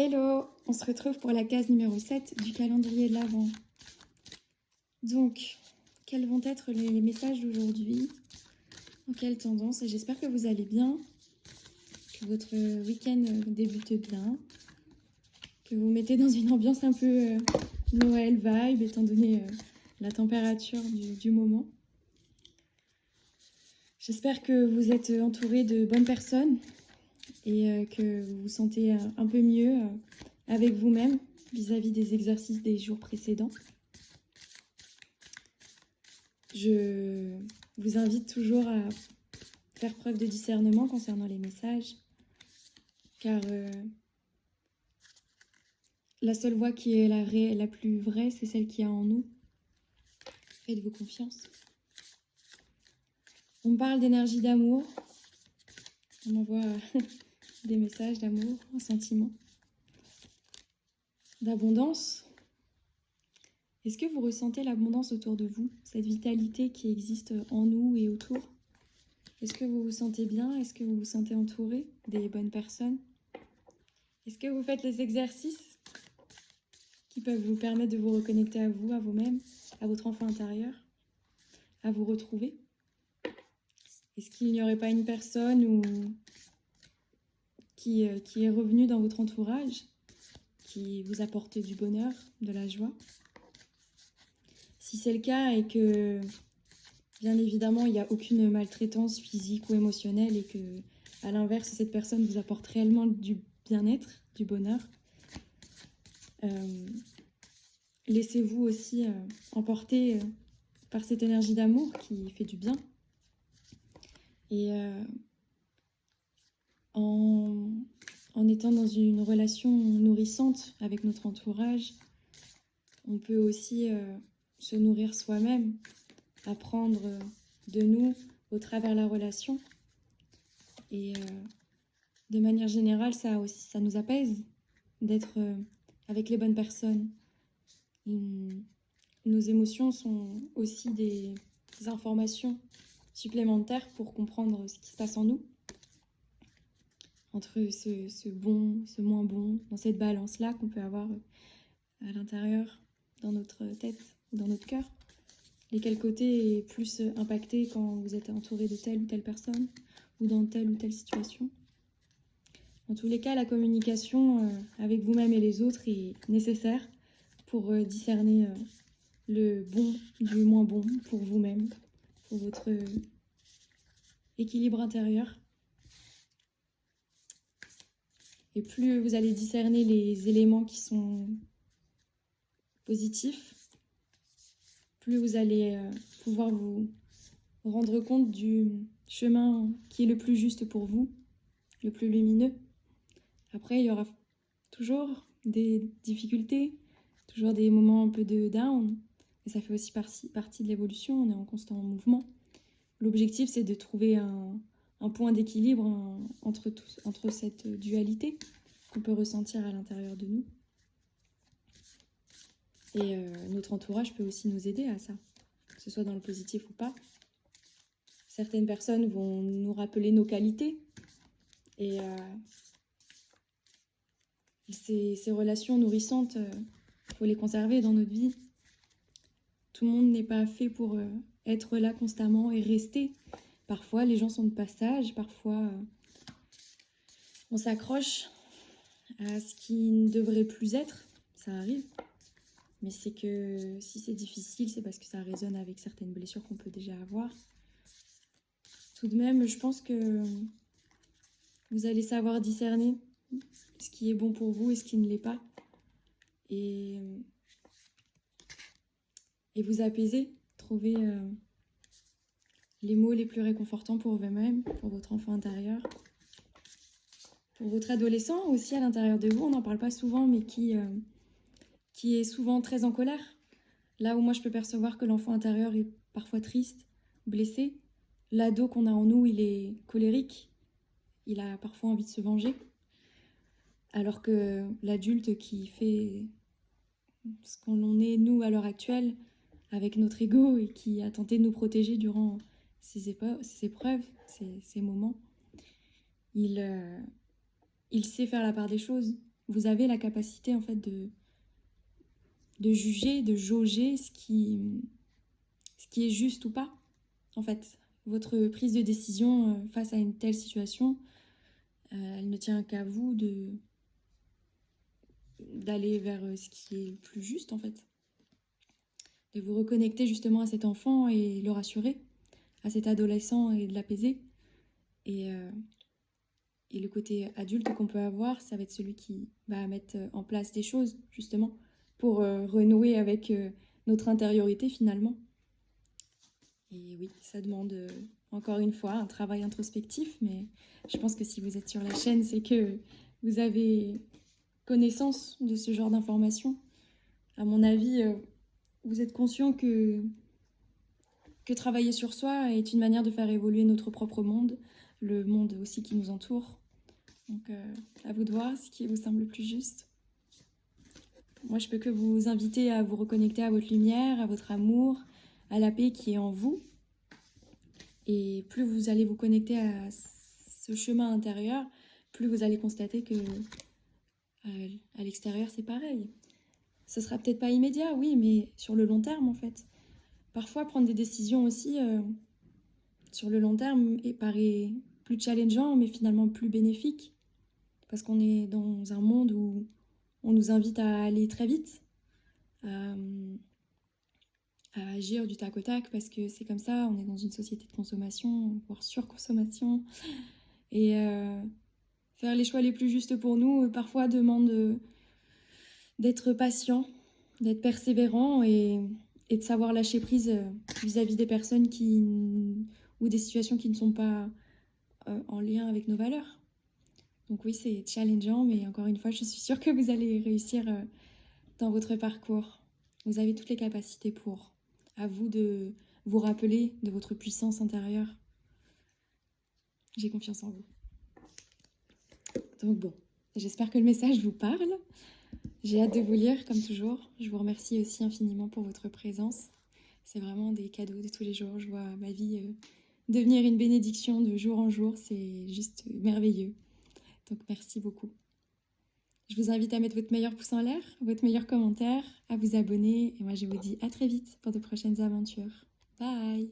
Hello, on se retrouve pour la case numéro 7 du calendrier de l'Avent. Donc, quels vont être les messages d'aujourd'hui? En quelle tendance? Et j'espère que vous allez bien, que votre week-end débute bien, que vous mettez dans une ambiance un peu Noël vibe, étant donné la température du moment. J'espère que vous êtes entourés de bonnes personnes et que vous vous sentez un peu mieux avec vous-même vis-à-vis des exercices des jours précédents. Je vous invite toujours à faire preuve de discernement concernant les messages, car la seule voix qui est la plus vraie, c'est celle qui est en nous. Faites-vous confiance. On parle d'énergie d'amour. On envoie des messages d'amour, un sentiment, d'abondance. Est-ce que vous ressentez l'abondance autour de vous, cette vitalité qui existe en nous et autour? Est-ce que vous vous sentez bien? Est-ce que vous vous sentez entouré des bonnes personnes? Est-ce que vous faites les exercices qui peuvent vous permettre de vous reconnecter à vous, à vous-même, à votre enfant intérieur, à vous retrouver? Est-ce qu'il n'y aurait pas une personne qui est revenue dans votre entourage, qui vous apporte du bonheur, de la joie? Si c'est le cas et que, bien évidemment, il n'y a aucune maltraitance physique ou émotionnelle et que, à l'inverse, cette personne vous apporte réellement du bien-être, du bonheur, laissez-vous aussi emporter par cette énergie d'amour qui fait du bien. Et en étant dans une relation nourrissante avec notre entourage, on peut aussi se nourrir soi-même, apprendre de nous au travers de la relation. Et de manière générale, ça nous apaise d'être avec les bonnes personnes. Nos émotions sont aussi des informations supplémentaires pour comprendre ce qui se passe en nous. Entre ce bon, ce moins bon, dans cette balance-là qu'on peut avoir à l'intérieur, dans notre tête ou dans notre cœur. Lesquels côtés est plus impacté quand vous êtes entouré de telle ou telle personne ou dans telle ou telle situation. En tous les cas, la communication avec vous-même et les autres est nécessaire pour discerner le bon du moins bon pour vous-même, pour votre équilibre intérieur. Et plus vous allez discerner les éléments qui sont positifs, plus vous allez pouvoir vous rendre compte du chemin qui est le plus juste pour vous, le plus lumineux. Après, il y aura toujours des difficultés, toujours des moments un peu de down, et ça fait aussi partie de l'évolution, on est en constant mouvement. L'objectif, c'est de trouver un point d'équilibre entre cette dualité qu'on peut ressentir à l'intérieur de nous. Et notre entourage peut aussi nous aider à ça, que ce soit dans le positif ou pas. Certaines personnes vont nous rappeler nos qualités. Et ces relations nourrissantes, il faut les conserver dans notre vie. Tout le monde n'est pas fait pour être là constamment et rester. Parfois, les gens sont de passage. Parfois, on s'accroche à ce qui ne devrait plus être. Ça arrive. Mais c'est que si c'est difficile, c'est parce que ça résonne avec certaines blessures qu'on peut déjà avoir. Tout de même, je pense que vous allez savoir discerner ce qui est bon pour vous et ce qui ne l'est pas. Et vous apaiser, trouver les mots les plus réconfortants pour vous-même, pour votre enfant intérieur, pour votre adolescent aussi à l'intérieur de vous. On n'en parle pas souvent, mais qui est souvent très en colère. Là où moi je peux percevoir que l'enfant intérieur est parfois triste, blessé, l'ado qu'on a en nous, il est colérique, il a parfois envie de se venger. Alors que l'adulte qui fait ce qu'on est, nous, à l'heure actuelle, avec notre ego et qui a tenté de nous protéger durant ces épreuves, ces moments, il sait faire la part des choses. vous avez la capacité en fait de juger, de jauger ce qui est juste ou pas. En fait, votre prise de décision face à une telle situation, elle ne tient qu'à vous d'aller vers ce qui est le plus juste en fait. De vous reconnecter justement à cet enfant et le rassurer, à cet adolescent et de l'apaiser. Et le côté adulte qu'on peut avoir, ça va être celui qui va mettre en place des choses justement pour renouer avec notre intériorité finalement. Et oui, ça demande encore une fois un travail introspectif, mais je pense que si vous êtes sur la chaîne, c'est que vous avez connaissance de ce genre d'informations. À mon avis, vous êtes conscient que travailler sur soi est une manière de faire évoluer notre propre monde, le monde aussi qui nous entoure. Donc à vous de voir ce qui vous semble le plus juste. Moi, je peux que vous inviter à vous reconnecter à votre lumière, à votre amour, à la paix qui est en vous. Et plus vous allez vous connecter à ce chemin intérieur, plus vous allez constater que à l'extérieur, c'est pareil. Ce sera peut-être pas immédiat, oui, mais sur le long terme, en fait. Parfois, prendre des décisions aussi sur le long terme paraît plus challengeant, mais finalement plus bénéfique. Parce qu'on est dans un monde où on nous invite à aller très vite, à agir du tac au tac, parce que c'est comme ça, on est dans une société de consommation, voire surconsommation. Et faire les choix les plus justes pour nous, parfois demande d'être patient, d'être persévérant et de savoir lâcher prise vis-à-vis des personnes ou des situations qui ne sont pas en lien avec nos valeurs. Donc oui, c'est challengeant, mais encore une fois, je suis sûre que vous allez réussir dans votre parcours. Vous avez toutes les capacités pour. À vous de vous rappeler de votre puissance intérieure. J'ai confiance en vous. Donc bon, j'espère que le message vous parle. J'ai hâte de vous lire, comme toujours. Je vous remercie aussi infiniment pour votre présence. C'est vraiment des cadeaux de tous les jours. Je vois ma vie devenir une bénédiction de jour en jour. C'est juste merveilleux. Donc merci beaucoup. Je vous invite à mettre votre meilleur pouce en l'air, votre meilleur commentaire, à vous abonner. Et moi, je vous dis à très vite pour de prochaines aventures. Bye!